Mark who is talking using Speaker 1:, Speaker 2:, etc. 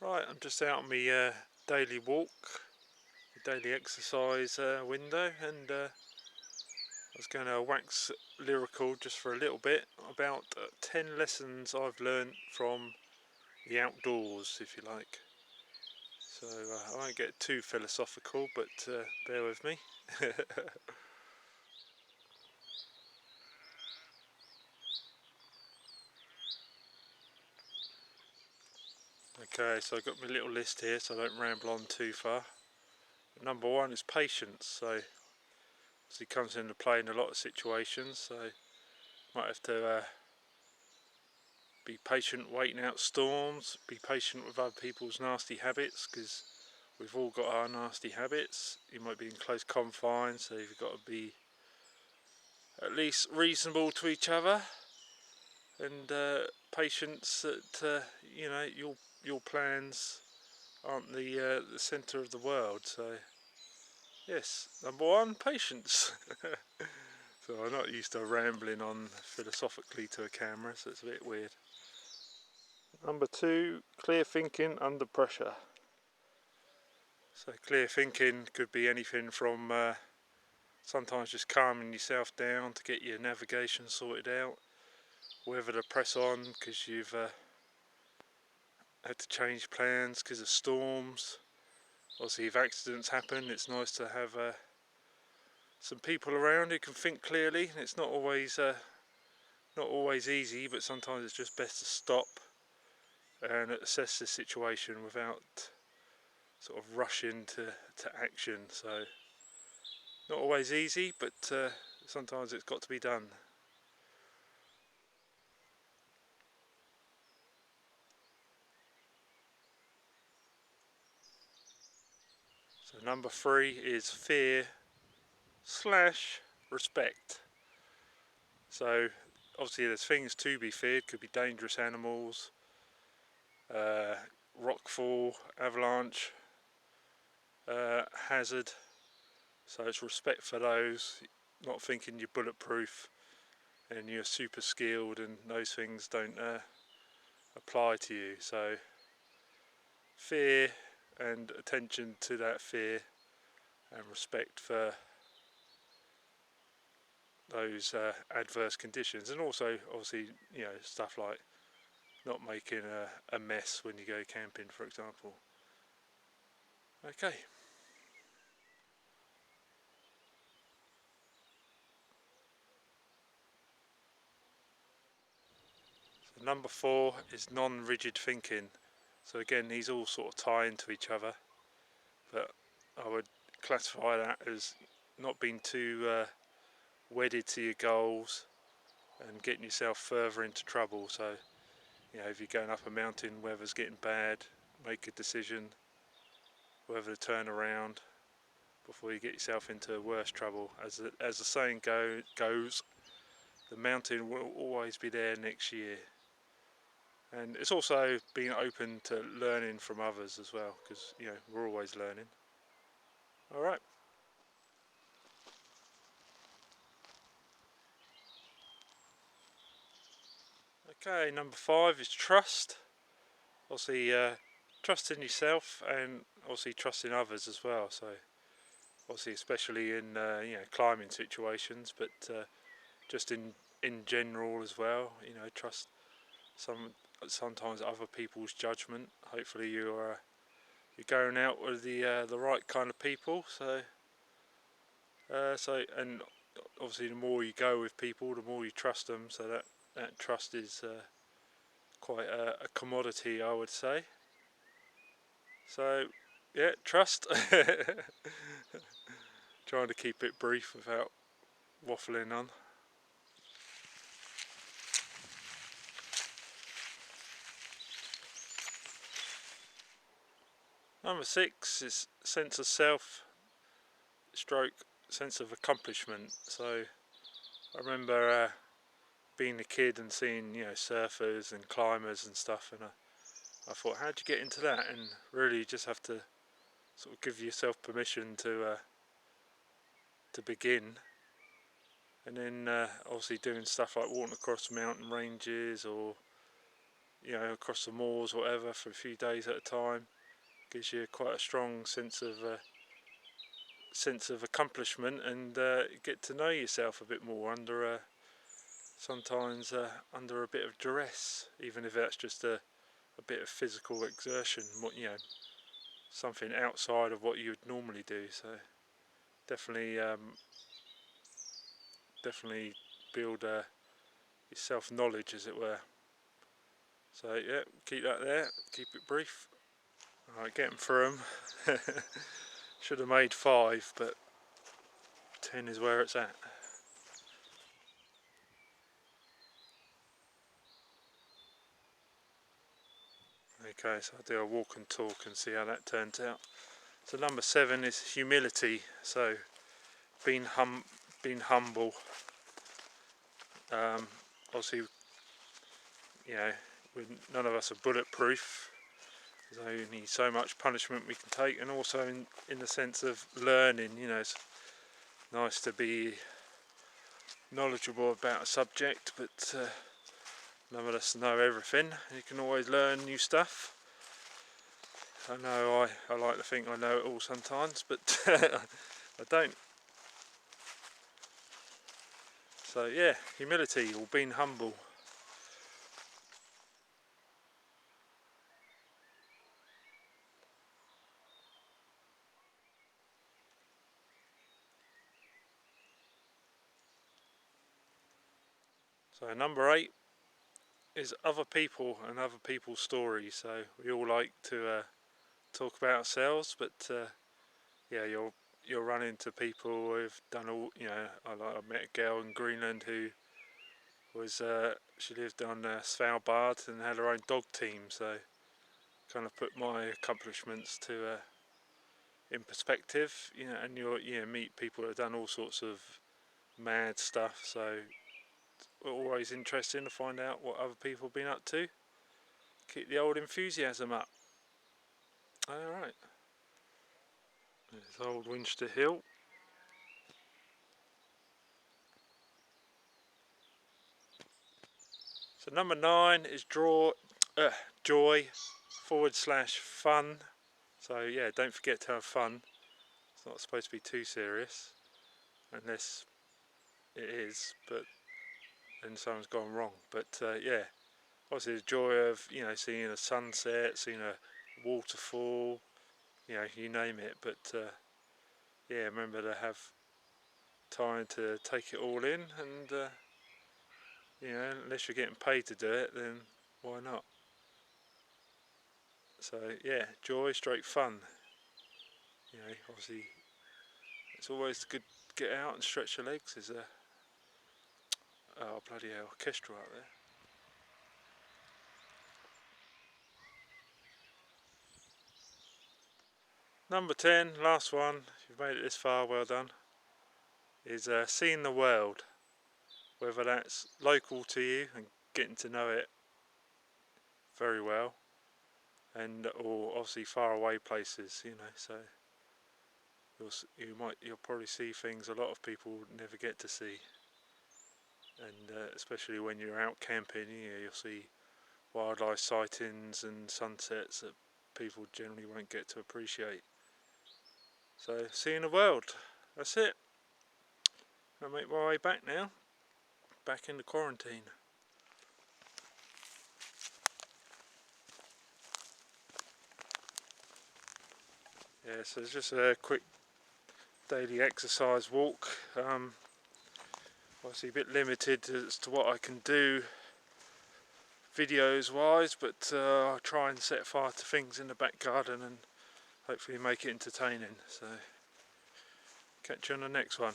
Speaker 1: Right, I'm just out on my daily walk, daily exercise window, and I was going to wax lyrical just for a little bit about 10 lessons I've learnt from the outdoors, if you like. So I won't get too philosophical, but bear with me. Okay, so I've got my little list here so I don't ramble on too far. Number one is patience. So it comes into play in a lot of situations, so might have to be patient waiting out storms, be patient with other people's nasty habits, because we've all got our nasty habits. You might be in close confines, so you've got to be at least reasonable to each other, and patience that you know your plans aren't the centre of the world. So yes, number one, patience. So I'm not used to rambling on philosophically to a camera, so it's a bit weird. Number two, clear thinking under pressure. So clear thinking could be anything from sometimes just calming yourself down to get your navigation sorted out, whether to press on because you've had to change plans because of storms. Obviously if accidents happen, it's nice to have some people around who can think clearly, and it's not always easy, but sometimes it's just best to stop and assess the situation without sort of rushing to action. So not always easy, but sometimes it's got to be done. So number three is fear slash respect. So obviously there's things to be feared, could be dangerous animals, uh, rockfall, avalanche, hazard. So it's respect for those, not thinking you're bulletproof and you're super skilled and those things don't apply to you. So fear and attention to that fear and respect for those adverse conditions, and also obviously stuff like not making a mess when you go camping, for example. Okay. So number four is non-rigid thinking. So again, these all sort of tie into each other, but I would classify that as not being too wedded to your goals and getting yourself further into trouble. So if you're going up a mountain, weather's getting bad, make a decision whether to turn around before you get yourself into worse trouble. As the saying goes, the mountain will always be there next year. And it's also being open to learning from others as well, because we're always learning. All right. Okay, number five is trust. Obviously, trust in yourself and obviously trust in others as well. So obviously, especially in climbing situations, but just in general as well. Trust sometimes other people's judgment. Hopefully, you're going out with the right kind of people. So and obviously, the more you go with people, the more you trust them. So that trust is quite a commodity, I would say. So yeah, trust. Trying to keep it brief without waffling on. Number six is sense of self stroke sense of accomplishment. So I remember being a kid and seeing surfers and climbers and stuff, and I thought, how'd you get into that? And really you just have to sort of give yourself permission to begin, and then obviously doing stuff like walking across mountain ranges or you know, across the moors or whatever for a few days at a time. Gives you quite a strong sense of accomplishment, and get to know yourself a bit more under sometimes under a bit of duress, even if that's just a bit of physical exertion, you know, something outside of what you would normally do. So definitely definitely build your self-knowledge, as it were. So yeah, keep that there, keep it brief. Alright, getting through them. Should have made 5, but 10 is where it's at. Okay, so I'll do a walk and talk and see how that turns out. So number 7 is humility. So being humble. Obviously, you know, none of us are bulletproof. There's only so much punishment we can take, and also in the sense of learning. You know, it's nice to be knowledgeable about a subject, but none of us know everything. You can always learn new stuff. I know I like to think I know it all sometimes, but I don't. So yeah, humility or being humble. So number 8 is other people and other people's stories. So we all like to talk about ourselves, but yeah, you'll run into people who've done all. You know, I met a girl in Greenland who was she lived on Svalbard and had her own dog team. So kind of put my accomplishments to in perspective. You know, and you meet people that have done all sorts of mad stuff. So always interesting to find out what other people have been up to. Keep the old enthusiasm up. Alright. There's old Winchester Hill. So number 9 is joy / fun. So yeah, don't forget to have fun. It's not supposed to be too serious, unless it is, but then something's gone wrong. But yeah, obviously the joy of, you know, seeing a sunset, seeing a waterfall, you know, you name it. But yeah, remember to have time to take it all in, and you know, unless you're getting paid to do it, then why not? So yeah, joy / fun. You know, obviously it's always good to get out and stretch your legs. There's a oh bloody hell, orchestra out there. Number 10, last one. If you've made it this far, well done. Is seeing the world, whether that's local to you and getting to know it very well, and or obviously far away places. You know, so you'll probably see things a lot of people never get to see, and especially when you're out camping, you know, you'll see wildlife sightings and sunsets that people generally won't get to appreciate. So seeing the world, that's it. I'll make my way back now, back into quarantine. Yeah, so it's just a quick daily exercise walk. Obviously a bit limited as to what I can do videos wise, but I'll try and set fire to things in the back garden and hopefully make it entertaining. So catch you on the next one.